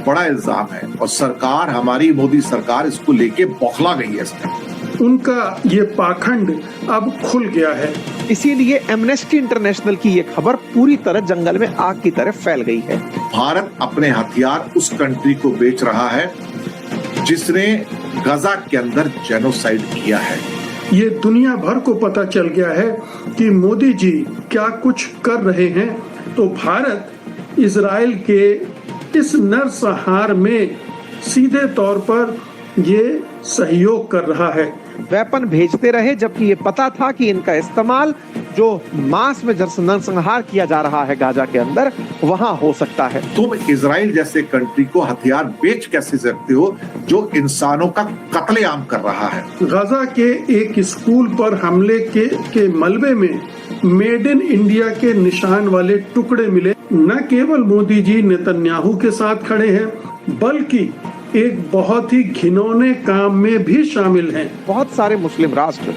बड़ा इल्जाम है और सरकार, हमारी मोदी सरकार इसको लेके बौखला गई है। इसमें उनका ये पाखंड अब खुल गया है। इसीलिए एमनेस्टी इंटरनेशनल की ये खबर पूरी तरह जंगल में आग की तरह फैल गई है। भारत अपने हथियार उस कंट्री को बेच रहा है जिसने गजा के अंदर जेनोसाइड किया है। ये दुनिया भर को पता चल गया है कि मोदी जी क्या कुछ कर रहे हैं। तो भारत इजराइल के इस नरसंहार में सीधे तौर पर ये सहयोग कर रहा है। वेपन भेजते रहे, जबकि ये पता था कि इनका इस्तेमाल जो मास में नरसंहार किया जा रहा है गाजा के अंदर, वहां हो सकता है। तुम इजराइल जैसे कंट्री को हथियार बेच कैसे सकते हो जो इंसानों का कत्लेआम कर रहा है। गजा के एक स्कूल पर हमले के मलबे में मेड इन इंडिया के निशान वाले टुकड़े मिले। न केवल मोदी जी नेतन्याहू के साथ खड़े हैं, बल्कि एक बहुत ही घिनौने काम में भी शामिल हैं। बहुत सारे मुस्लिम राष्ट्र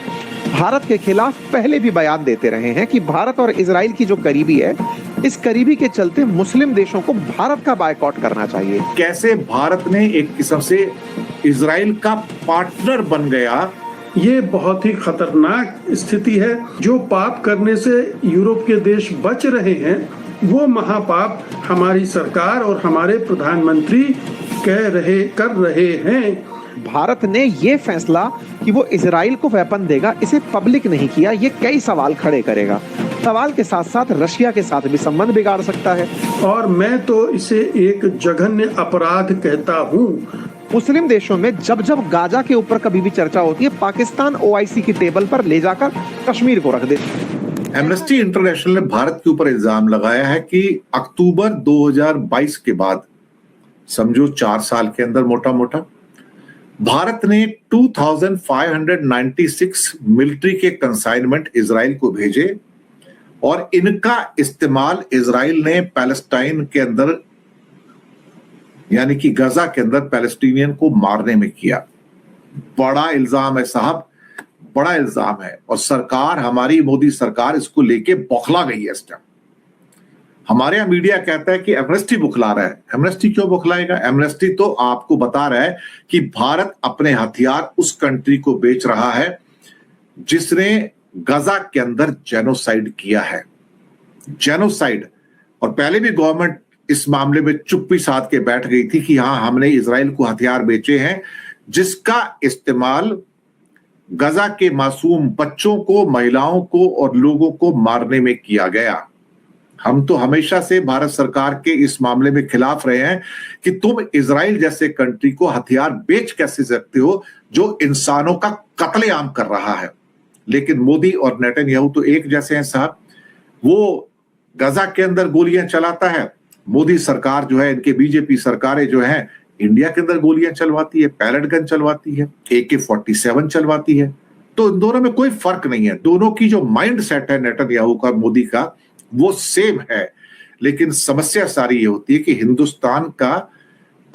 भारत के खिलाफ पहले भी बयान देते रहे हैं कि भारत और इजराइल की जो करीबी है, इस करीबी के चलते मुस्लिम देशों को भारत का बायकॉट करना चाहिए। कैसे भारत ने एक किस्म से इजराइल का पार्टनर बन गया। ये बहुत ही खतरनाक स्थिति है। जो पाप करने से यूरोप के देश बच रहे हैं, वो महापाप हमारी सरकार और हमारे प्रधानमंत्री कर रहे हैं। भारत ने ये फैसला कि वो इजराइल को वेपन देगा, इसे पब्लिक नहीं किया। ये कई सवाल खड़े करेगा। सवाल के साथ साथ रशिया के साथ भी संबंध बिगाड़ सकता है। और मैं तो इसे एक जघन्य अपराध कहता हूँ। मुस्लिम देशों में जब जब गाजा के ऊपर कभी भी चर्चा होती है, पाकिस्तान OIC की टेबल पर ले जाकर कश्मीर को रख दे। एमनेस्टी इंटरनेशनल ने भारत के ऊपर इल्जाम लगाया है कि अक्टूबर 2022 के बाद, समझो 4 साल के अंदर मोटा मोटा, भारत ने 2596 मिलिट्री के कंसाइनमेंट इजराइल को भेजे और इनका इस्तेमाल इजराइल ने पैलेस्टाइन के अंदर, यानी कि गजा के अंदर पैलेस्टीनियन को मारने में किया। बड़ा इल्जाम है साहब, बड़ा इल्जाम है। और सरकार, हमारी मोदी सरकार इसको लेके बौखला गई है इस टाइम। हमारे यहाँ मीडिया कहता है कि एमनेस्टी बुखला रहा है। एमनेस्टी क्यों बुखलाएगा? एमनेस्टी तो आपको बता रहा है कि भारत अपने हथियार उस कंट्री को बेच रहा है जिसने गजा के अंदर जेनोसाइड किया है। जेनोसाइड। और पहले भी गवर्नमेंट इस मामले में चुप्पी साध के बैठ गई थी कि हाँ, हमने इजराइल को हथियार बेचे हैं जिसका इस्तेमाल गजा के मासूम बच्चों को, महिलाओं को और लोगों को मारने में किया गया। हम तो हमेशा से भारत सरकार के इस मामले में खिलाफ रहे हैं कि तुम इजराइल जैसे कंट्री को हथियार बेच कैसे सकते हो जो इंसानों का कत्लेआम कर रहा है। लेकिन मोदी और नेतन्याहू तो एक जैसे हैं साहब। वो गजा के अंदर गोलियां चलाता है, मोदी सरकार जो है, इनके बीजेपी सरकारें जो है, इंडिया के अंदर गोलियां चलवाती है, पैलेट गन चलवाती है, AK-47 चलवाती है। तो इन दोनों में कोई फर्क नहीं है। दोनों की जो माइंड सेट है नेतन्याहू का, मोदी का, वो सेम है। लेकिन समस्या सारी ये होती है कि हिंदुस्तान का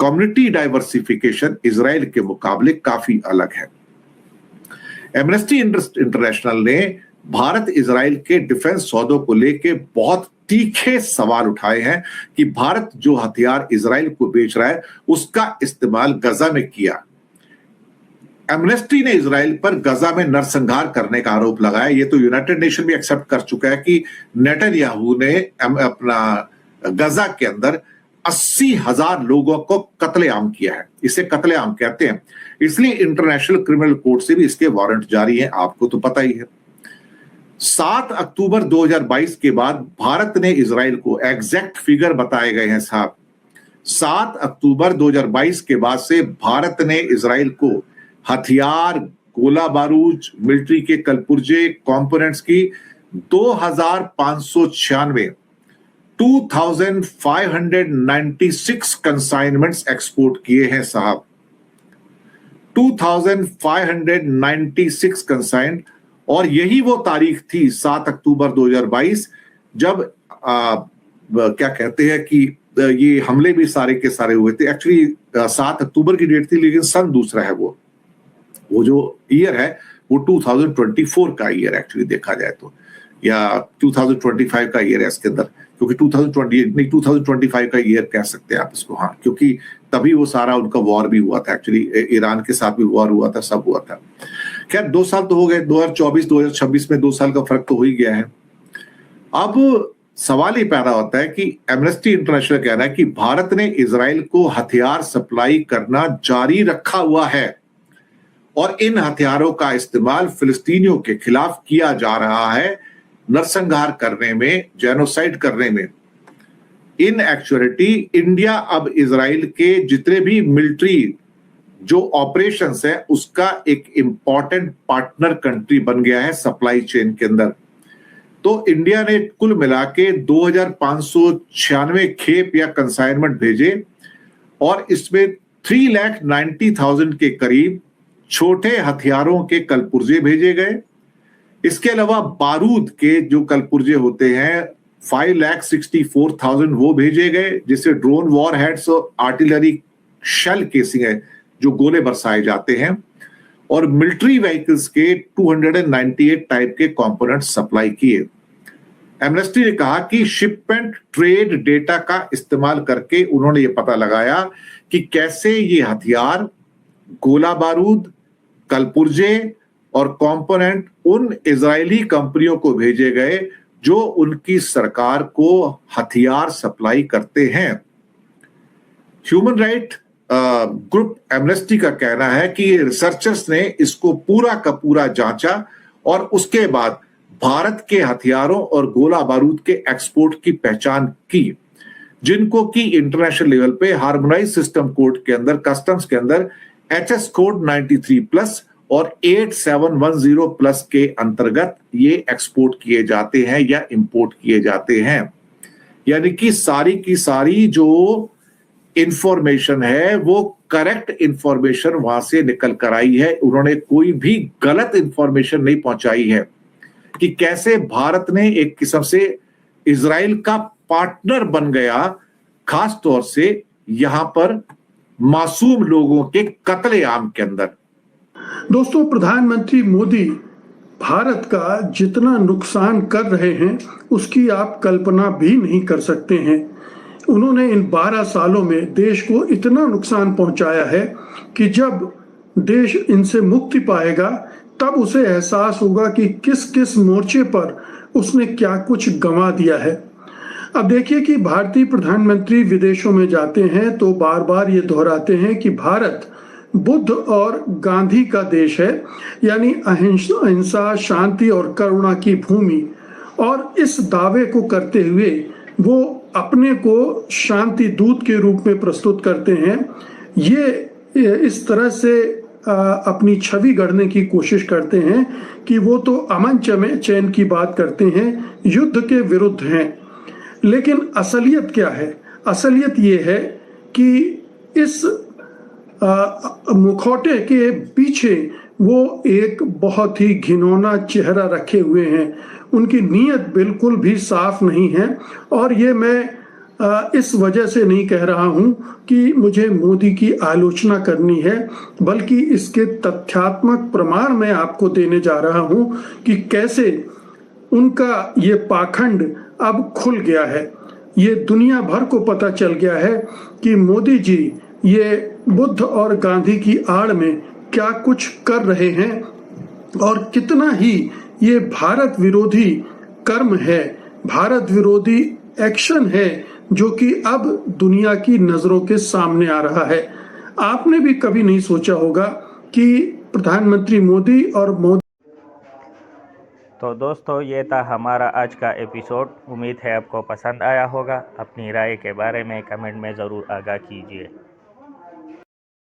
कम्युनिटी डाइवर्सिफिकेशन इजराइल के मुकाबले काफी अलग है। एमनेस्टी इंटरनेशनल ने भारत इजराइल के डिफेंस सौदों को लेके बहुत तीखे सवाल उठाए हैं कि भारत जो हथियार इजराइल को बेच रहा है उसका इस्तेमाल गजा में किया। एमनेस्टी ने इजराइल पर गजा में नरसंहार करने का आरोप लगाया। ये तो यूनाइटेड नेशन भी एक्सेप्ट कर चुका है कि नेतन्याहू ने अपना गजा के अंदर 80,000 लोगों को कत्लेआम किया है। इसे कत्लेआम कहते हैं। इसलिए इंटरनेशनल क्रिमिनल कोर्ट से भी इसके वारंट जारी हैं, आपको तो पता ही है। 7 अक्टूबर 2022 के बाद भारत ने इजराइल को, एग्जैक्ट फिगर बताए गए हैं साहब, 7 अक्टूबर 2022 के बाद से भारत ने इजराइल को हथियार, गोला बारूद, मिलिट्री के कलपुर्जे, कंपोनेंट्स की 2596 कंसाइनमेंट्स एक्सपोर्ट किए हैं साहब। 2596 कंसाइन। और यही वो तारीख थी 7 अक्टूबर 2022 जब क्या कहते हैं कि ये हमले भी सारे के सारे हुए थे। एक्चुअली 7 अक्टूबर की डेट थी, लेकिन सन दूसरा है। वो जो ईयर है वो 2024 का ईयर एक्चुअली देखा जाए तो, या 2025 का ईयर है इसके अंदर। क्योंकि 2020 नहीं 2025 का ईयर कह सकते हैं आप इसको, हाँ, क्योंकि तभी वो सारा उनका वॉर भी हुआ था, एक्चुअली ईरान के साथ भी वॉर हुआ था, सब हुआ था। खैर 2 साल तो हो गए, 2024-2026 में 2 साल का फर्क तो हो ही गया है। अब सवाल ही पैदा होता है कि एमनेस्टी इंटरनेशनल कह रहा है कि भारत ने इजराइल को हथियार सप्लाई करना जारी रखा हुआ है और इन हथियारों का इस्तेमाल फिलिस्तीनियों के खिलाफ किया जा रहा है, नरसंहार करने में, जेनोसाइड करने में। इन एक्चुअलिटी इंडिया अब इजराइल के जितने भी मिलिट्री जो ऑपरेशंस है उसका एक इंपॉर्टेंट पार्टनर कंट्री बन गया है सप्लाई चेन के अंदर। तो इंडिया ने कुल मिला के 2596 खेप या कंसाइनमेंट भेजे और इसमें 3,90,000 के करीब छोटे हथियारों के कलपुर्जे भेजे गए। इसके अलावा बारूद के जो कलपुर्जे होते हैं 5,64,000 वो भेजे गए, जिससे ड्रोन वॉर हेड्स और आर्टिलरी शेल केसिंग है जो गोले बरसाए जाते हैं, और मिलिट्री व्हीकल्स के 298 टाइप के कंपोनेंट सप्लाई किए। एमनेस्टी ने कहा कि शिपमेंट ट्रेड डेटा का इस्तेमाल करके उन्होंने ये पता लगाया कि कैसे ये हथियार, गोला बारूद, कलपुर्जे और कंपोनेंट उन इजरायली कंपनियों को भेजे गए जो उनकी सरकार को हथियार सप्लाई करते हैं। ह्यूमन राइट ग्रुप एमनेस्टी का कहना है कि रिसर्चर्स ने इसको पूरा का पूरा जांचा और उसके बाद भारत के हथियारों और गोला बारूद के एक्सपोर्ट की पहचान की, जिनको कि इंटरनेशनल लेवल पे हार्मोनाइज सिस्टम कोड के अंदर, कस्टम्स के अंदर HS कोड 93+ और 8710+ के अंतर्गत ये एक्सपोर्ट किए जाते हैं या इंपोर्ट किए जाते हैं। यानी कि सारी की सारी जो इंफॉर्मेशन है वो करेक्ट इंफॉर्मेशन वहां से निकल कर आई है। उन्होंने कोई भी गलत इंफॉर्मेशन नहीं पहुंचाई है कि कैसे भारत ने एक किस्म से इजराइल का पार्टनर बन गया, खास तौर से यहां पर मासूम लोगों के कत्लेआम के अंदर। दोस्तों, प्रधानमंत्री मोदी भारत का जितना नुकसान कर रहे हैं उसकी आप कल्पना भी नहीं कर सकते हैं। उन्होंने इन 12 सालों में देश को इतना नुकसान पहुंचाया है कि जब देश इनसे मुक्ति पाएगा तब उसे एहसास होगा कि किस किस मोर्चे पर उसने क्या कुछ गंवा दिया है। अब देखिए कि भारतीय प्रधानमंत्री विदेशों में जाते हैं तो बार बार ये दोहराते हैं कि भारत बुद्ध और गांधी का देश है, यानी अहिंसा, शांति और करुणा की भूमि। और इस दावे को करते हुए वो अपने को शांति दूत के रूप में प्रस्तुत करते हैं। ये इस तरह से अपनी छवि गढ़ने की कोशिश करते हैं कि वो तो अमन चैन की बात करते हैं, युद्ध के विरुद्ध हैं। लेकिन असलियत क्या है? असलियत ये है कि इस मुखौटे के पीछे वो एक बहुत ही घिनौना चेहरा रखे हुए हैं। उनकी नीयत बिल्कुल भी साफ नहीं है। और ये मैं इस वजह से नहीं कह रहा हूं कि मुझे मोदी की आलोचना करनी है, बल्कि इसके तथ्यात्मक प्रमाण मैं आपको देने जा रहा हूं कि कैसे उनका ये पाखंड अब खुल गया है। ये दुनिया भर को पता चल गया है कि मोदी जी ये बुद्ध और गांधी की आड़ में क्या कुछ कर रहे हैं और कितना ही ये भारत विरोधी कर्म है, भारत विरोधी एक्शन है, जो कि अब दुनिया की नजरों के सामने आ रहा है। आपने भी कभी नहीं सोचा होगा कि प्रधानमंत्री मोदी और मोदी। तो दोस्तों, ये था हमारा आज का एपिसोड। उम्मीद है आपको पसंद आया होगा। अपनी राय के बारे में कमेंट में ज़रूर आगाह कीजिए।